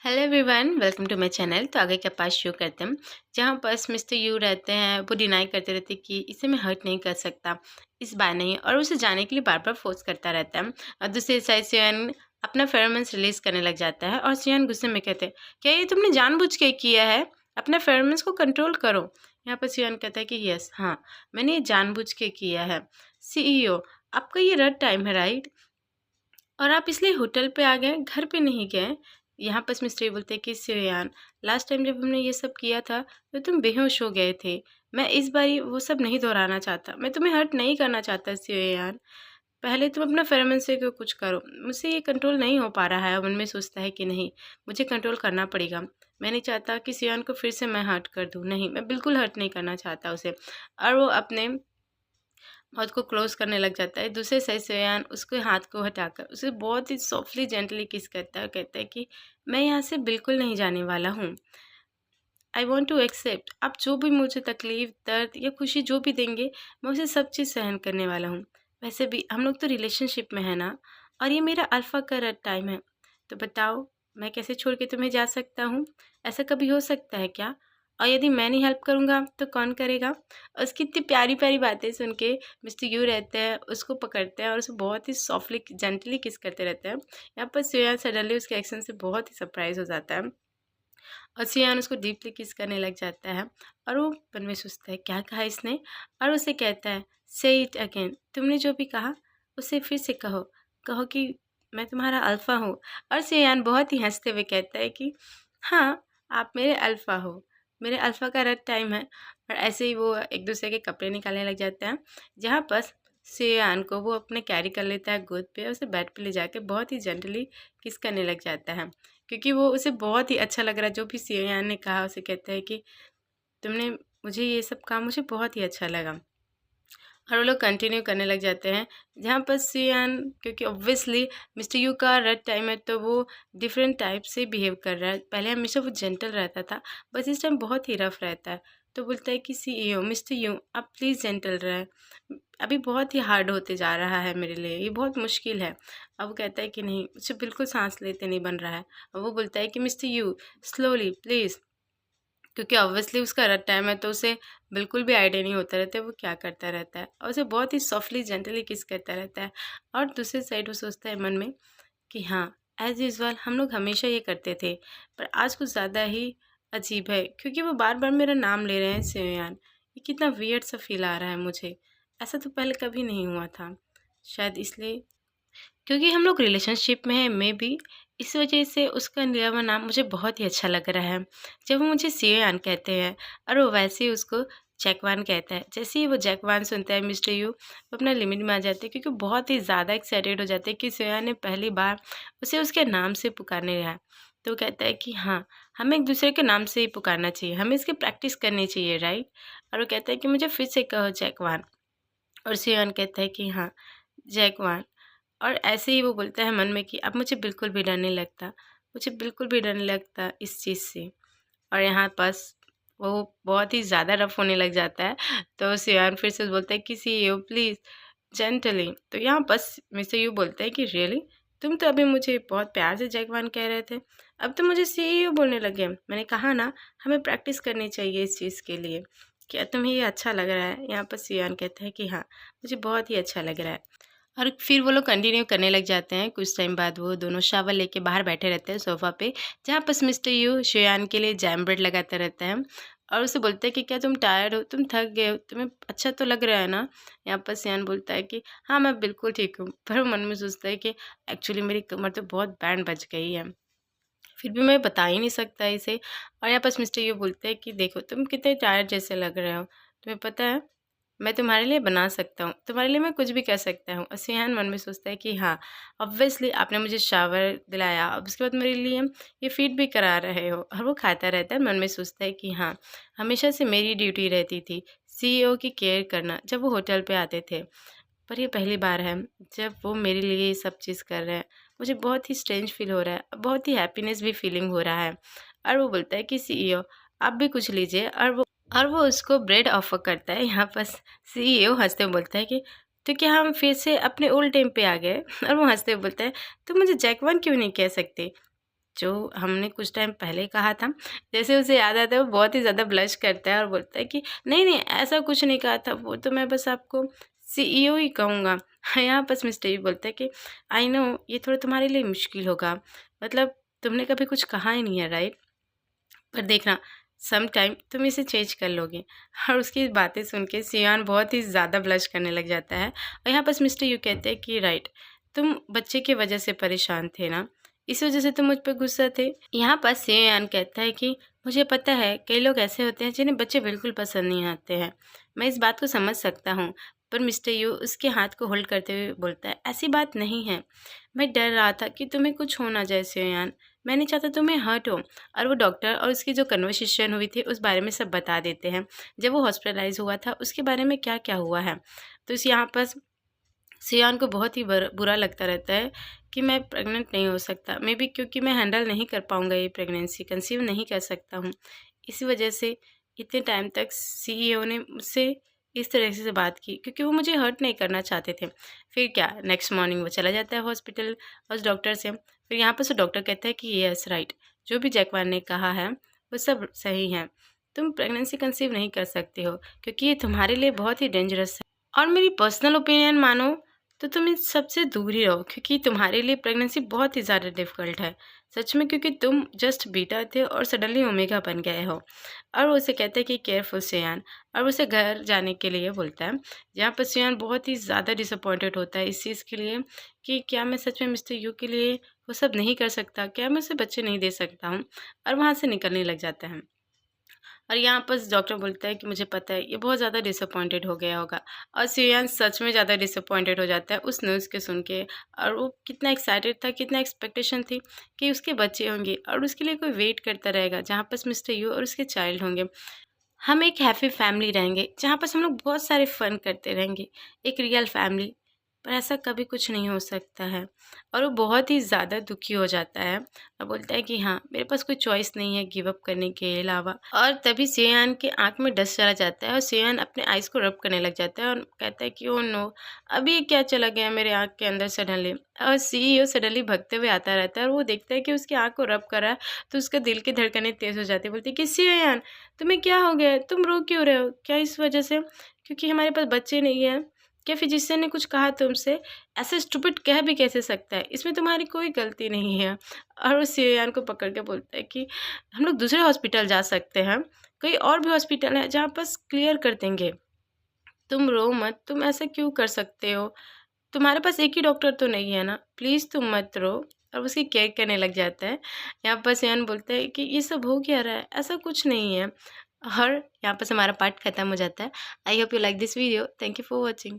Hello everyone, welcome to my channel. तो आगे का पार्ट शुरू करते हैं, जहाँ बस मिस्टर यू रहते हैं। वो डिनाई करते रहते कि इसे मैं हर्ट नहीं कर सकता, इस बार नहीं, और उसे जाने के लिए बार बार फोर्स करता रहता है। और दूसरी साइड सियान अपना फेरोमोन्स रिलीज करने लग जाता है और सियान गुस्से में कहते हैं, क्या ये तुमने जानबूझ के किया है? अपना फेरोमोन्स को कंट्रोल करो। यहाँ पर सियान कहता है कि यस, हाँ, मैंने ये जानबूझ के किया है। CEO, आपका ये रड टाइम है, राइट? और आप इसलिए होटल पे आ गए, घर पे नहीं गए। यहाँ पर मिस्त्री बोलते हैं कि सियान, लास्ट टाइम जब हमने ये सब किया था तो तुम बेहोश हो गए थे। मैं इस बार वो सब नहीं दोहराना चाहता, मैं तुम्हें हर्ट नहीं करना चाहता सियान। पहले तुम अपना फेरोमोन से कुछ करो। मुझसे ये कंट्रोल नहीं हो पा रहा है। मन में सोचता है कि नहीं, मुझे कंट्रोल करना पड़ेगा। मैं नहीं चाहता कि सियान को फिर से मैं हर्ट कर दूँ। नहीं, मैं बिल्कुल हर्ट नहीं करना चाहता उसे। और वो अपने माउथ को क्लोज करने लग जाता है। दूसरे साइड से यान उसके हाथ को हटाकर उसे बहुत ही सॉफ्टली जेंटली किस करता है, कहता है कि मैं यहाँ से बिल्कुल नहीं जाने वाला हूँ। आई वॉन्ट टू एक्सेप्ट, आप जो भी मुझे तकलीफ, दर्द या खुशी जो भी देंगे, मैं उसे सब चीज़ सहन करने वाला हूँ। वैसे भी हम लोग तो रिलेशनशिप में है ना, और ये मेरा अल्फ़ा का रेड टाइम है। तो बताओ, मैं कैसे छोड़ के तुम्हें जा सकता हूँ? ऐसा कभी हो सकता है क्या? और यदि मैं नहीं हेल्प करूँगा तो कौन करेगा? और उसकी इतनी प्यारी प्यारी बातें सुन के मिस्टर यू रहते हैं, उसको पकड़ते हैं और उसे बहुत ही सॉफ्टली जेंटली किस करते रहते हैं। यहाँ पर सियान सडनली उसके एक्शन से बहुत ही सरप्राइज हो जाता है और सियान उसको डीपली किस करने लग जाता है। और वो मन में सोचता है, क्या कहा इसने? और उसे कहता है, से इट अगेन, तुमने जो भी कहा उसे फिर से कहो, कहो कि मैं तुम्हारा अल्फ़ा हूँ। और सियान बहुत ही हंसते हुए कहता है कि हाँ, आप मेरे अल्फ़ा हो, मेरे अल्फ़ा का रेड टाइम है। और ऐसे ही वो एक दूसरे के कपड़े निकालने लग जाते हैं, जहाँ पर सियान को वो अपने कैरी कर लेता है गोद पे, उसे बेड पे ले जाके बहुत ही जेंटली किस करने लग जाता है, क्योंकि वो उसे बहुत ही अच्छा लग रहा है। जो भी सियान ने कहा उसे कहता है कि तुमने मुझे ये सब कहा, मुझे बहुत ही अच्छा लगा। और वो लोग कंटिन्यू करने लग जाते हैं, जहाँ पर सियान, क्योंकि ऑब्वियसली मिस्टर यू का रेड टाइम है तो वो डिफरेंट टाइप से बिहेव कर रहा है। पहले हमेशा वो जेंटल रहता था, बस इस टाइम बहुत ही रफ रहता है। तो बोलता है कि CEO, मिस्टर यू, आप प्लीज़ जेंटल रहे, अभी बहुत ही हार्ड होते जा रहा है मेरे लिए, ये बहुत मुश्किल है। अब वो कहता है कि नहीं, मुझे बिल्कुल सांस लेते नहीं बन रहा है। और वो बोलता है कि मिस्टर यू, स्लोली प्लीज़, क्योंकि ऑब्वियसली उसका रट टाइम है तो उसे बिल्कुल भी आइडिया नहीं होता रहता है वो क्या करता रहता है, और उसे बहुत ही सॉफ्टली जेंटली किस करता रहता है। और दूसरी साइड वो सोचता है मन में कि हाँ, एज यूजल हम लोग हमेशा ये करते थे, पर आज कुछ ज़्यादा ही अजीब है, क्योंकि वो बार बार मेरा नाम ले रहे हैं सियान। ये कितना वियर्ड सा फील आ रहा है मुझे, ऐसा तो पहले कभी नहीं हुआ था। शायद इसलिए, क्योंकि हम लोग रिलेशनशिप में हैं, मे बी इस वजह से उसका लिया हुआ नाम मुझे बहुत ही अच्छा लग रहा है। जब वो मुझे सियान कहते हैं और वो वैसे ही उसको जैकवान कहता है, जैसे ही वो जैकवान सुनता है मिस्टर यू, वो अपना लिमिट में आ जाते हैं, क्योंकि बहुत ही ज़्यादा एक्साइटेड हो जाते हैं कि सियान ने पहली बार उसे उसके नाम से पुकारने रहा। तो वो कहता है कि हाँ, हमें एक दूसरे के नाम से ही पुकारना चाहिए, हमें इसकी प्रैक्टिस करनी चाहिए, राइट? और वो कहता है कि मुझे फिर से कहो जैकवान। और सियान कहता है कि हाँ, जैकवान। और ऐसे ही वो बोलता है मन में कि अब मुझे बिल्कुल भी डर नहीं लगता, मुझे बिल्कुल भी डर नहीं लगता इस चीज़ से। और यहाँ पास वो बहुत ही ज़्यादा रफ होने लग जाता है, तो सियान फिर से बोलता है कि CEO प्लीज़ जेंटली। तो यहाँ बस मिस्टर यू बोलते हैं कि रियली, तुम तो अभी मुझे बहुत प्यार से जैकवान कह रहे थे, अब तो मुझे CEO बोलने लगे। मैंने कहा ना, हमें प्रैक्टिस करनी चाहिए इस चीज़ के लिए। क्या तुम्हें ये अच्छा लग रहा है? यहाँ पर सियान कहता है कि हाँ, मुझे बहुत ही अच्छा लग रहा है। और फिर वो लोग कंटिन्यू करने लग जाते हैं। कुछ टाइम बाद वो दोनों शावर लेके बाहर बैठे रहते हैं सोफ़ा पे, जहाँ बस मिस्टर यू शेयान के लिए जैम ब्रेड लगाता रहता है और उसे बोलता है कि क्या तुम टायर्ड हो, तुम थक गए हो, तुम्हें अच्छा तो लग रहा है ना? यहाँ पर शेयान बोलता है कि हाँ, मैं बिल्कुल ठीक हूँ। पर वो मन में सोचता है कि एक्चुअली मेरी कमर तो बहुत बैंड बज गई है, फिर भी मैं बता ही नहीं सकता इसे। और यहाँ पर मिस्टर यू बोलते हैं कि देखो, तुम कितने टायर्ड जैसे लग रहे हो, तुम्हें पता है मैं तुम्हारे लिए बना सकता हूँ, तुम्हारे लिए मैं कुछ भी कर सकता हूँ। और सियान मन में सोचता है कि हाँ, ऑब्वियसली आपने मुझे शावर दिलाया, अब उसके बाद मेरे लिए ये फीड भी करा रहे हो। और वो खाता रहता है, मन में सोचता है कि हाँ, हमेशा से मेरी ड्यूटी रहती थी CEO की केयर करना जब वो होटल पे आते थे, पर ये पहली बार है जब वो मेरे लिए ये सब चीज़ कर रहे हैं। मुझे बहुत ही स्ट्रेंज फील हो रहा है, बहुत ही हैप्पीनेस भी फीलिंग हो रहा है। और वो बोलता है कि CEO, आप भी कुछ लीजिए। और वो उसको ब्रेड ऑफ़र करता है। यहाँ पर CEO हँसते हुए बोलता है कि तो क्या हम फिर से अपने ओल्ड टाइम पे आ गए? और वो हँसते हुए बोलता है, तुम मुझे जैकवान क्यों नहीं कह सकते? जो हमने कुछ टाइम पहले कहा था। जैसे उसे याद आता है वो बहुत ही ज़्यादा ब्लश करता है और बोलता है कि नहीं नहीं ऐसा कुछ नहीं कहा था, वो तो मैं बस आपको सीईओ ही कहूँगा। यहाँ बस मिस्टर यू बोलता है कि आई नो ये थोड़ा तुम्हारे लिए मुश्किल होगा, मतलब तुमने कभी कुछ कहा ही नहीं है राइट, पर देखना सम टाइम तुम इसे चेंज कर लोगे। और उसकी बातें सुन के सियान बहुत ही ज़्यादा ब्लश करने लग जाता है। और यहाँ बस मिस्टर यू कहते हैं कि राइट, तुम बच्चे की वजह से परेशान थे ना, इस वजह से तुम मुझ पर गुस्सा थे। यहाँ पर सियान कहता है कि मुझे पता है कई लोग ऐसे होते हैं जिन्हें बच्चे बिल्कुल पसंद नहीं आते हैं, मैं इस बात को समझ सकता हूँ। पर मिस्टर यू उसके हाथ को होल्ड करते हुए बोलता है ऐसी बात नहीं है, मैं डर रहा था कि तुम्हें कुछ हो ना जाए सियान, मैं नहीं चाहता तुम्हें हर्ट हो। और वो डॉक्टर और उसकी जो कन्वर्सेशन हुई थी उस बारे में सब बता देते हैं, जब वो हॉस्पिटलाइज हुआ था उसके बारे में क्या क्या हुआ है। तो इस यहाँ पर सियान को बहुत ही बुरा लगता रहता है कि मैं प्रेग्नेंट नहीं हो सकता, मे बी क्योंकि मैं हैंडल नहीं कर पाऊँगा ये प्रेगनेंसी, कंसीव नहीं कर सकता हूँ। इसी वजह से इतने टाइम तक सीईओ ने मुझसे इस तरह से बात की, क्योंकि वो मुझे हर्ट नहीं करना चाहते थे। फिर क्या, नेक्स्ट मॉर्निंग वो चला जाता है हॉस्पिटल उस डॉक्टर से। फिर यहाँ पर से डॉक्टर कहता है कि यस राइट, जो भी जैकवान ने कहा है वो सब सही है, तुम प्रेगनेंसी कंसीव नहीं कर सकते हो क्योंकि ये तुम्हारे लिए बहुत ही डेंजरस है। और मेरी पर्सनल ओपिनियन मानो तो तुम इन सबसे दूर ही रहो, क्योंकि तुम्हारे लिए प्रेगनेंसी बहुत ही ज़्यादा डिफ़िकल्ट है सच में, क्योंकि तुम जस्ट बीटा थे और सडनली ओमेगा बन गए हो। और वो उसे कहता है कि केयरफुल सियान, और उसे घर जाने के लिए बोलता है। जहाँ पर सियान बहुत ही ज़्यादा डिसअपॉइंटेड होता है इस चीज़ के लिए कि क्या मैं सच में मिस्टर यू के लिए वो सब नहीं कर सकता, क्या मैं उसे बच्चे नहीं दे सकता हूँ, और वहाँ से निकलने लग जाता है। और यहाँ पर डॉक्टर बोलता है कि मुझे पता है ये बहुत ज़्यादा डिसअपॉइंटेड हो गया होगा। और सियान सच में ज़्यादा डिसअपॉइंटेड हो जाता है उस न्यूज़ के सुन के। और वो कितना एक्साइटेड था, कितना एक्सपेक्टेशन थी कि उसके बच्चे होंगे और उसके लिए कोई वेट करता रहेगा, जहाँ पर मिस्टर यू और उसके चाइल्ड होंगे। हम एक हैप्पी फैमिली रहेंगे जहाँ पर हम लोग बहुत सारे फन करते रहेंगे, एक रियल फैमिली। पर ऐसा कभी कुछ नहीं हो सकता है। और वो बहुत ही ज़्यादा दुखी हो जाता है और बोलता है कि हाँ मेरे पास कोई चॉइस नहीं है गिव अप करने के अलावा। और तभी सियान के आंख में डस्ट चला जाता है और सियान अपने आइज़ को रब करने लग जाता है और कहता है कि ओ नो, अभी ये क्या चला गया मेरे आँख के अंदर सडनली। और सीईओ सडनली भगते हुए आता रहता है और वो देखता है कि उसकी आँख को रब करा, तो उसका दिल की धड़कनें तेज़ हो जाती है। बोलती है कि सियान तुम्हें क्या हो गया है? तुम रो क्यों रहे हो? क्या इस वजह से क्योंकि हमारे पास बच्चे नहीं हैं? क्या फिजिशियन ने कुछ कहा तुमसे? ऐसे स्टूपिड कह भी कैसे सकता है? इसमें तुम्हारी कोई गलती नहीं है। और वो सियान को पकड़ के बोलता है कि हम लोग दूसरे हॉस्पिटल जा सकते हैं, कोई और भी हॉस्पिटल है जहाँ बस क्लियर कर देंगे। तुम रो मत, तुम ऐसा क्यों कर सकते हो? तुम्हारे पास एक ही डॉक्टर तो नहीं है ना? प्लीज़ तुम मत रो। और उसकी केयर करने लग जाता है। यहाँ पर सियान बोलता है कि ये सब हो क्या रहा है? ऐसा कुछ नहीं है। और यहाँ पर से हमारा पार्ट खत्म हो जाता है। I hope you like this video. Thank you for watching.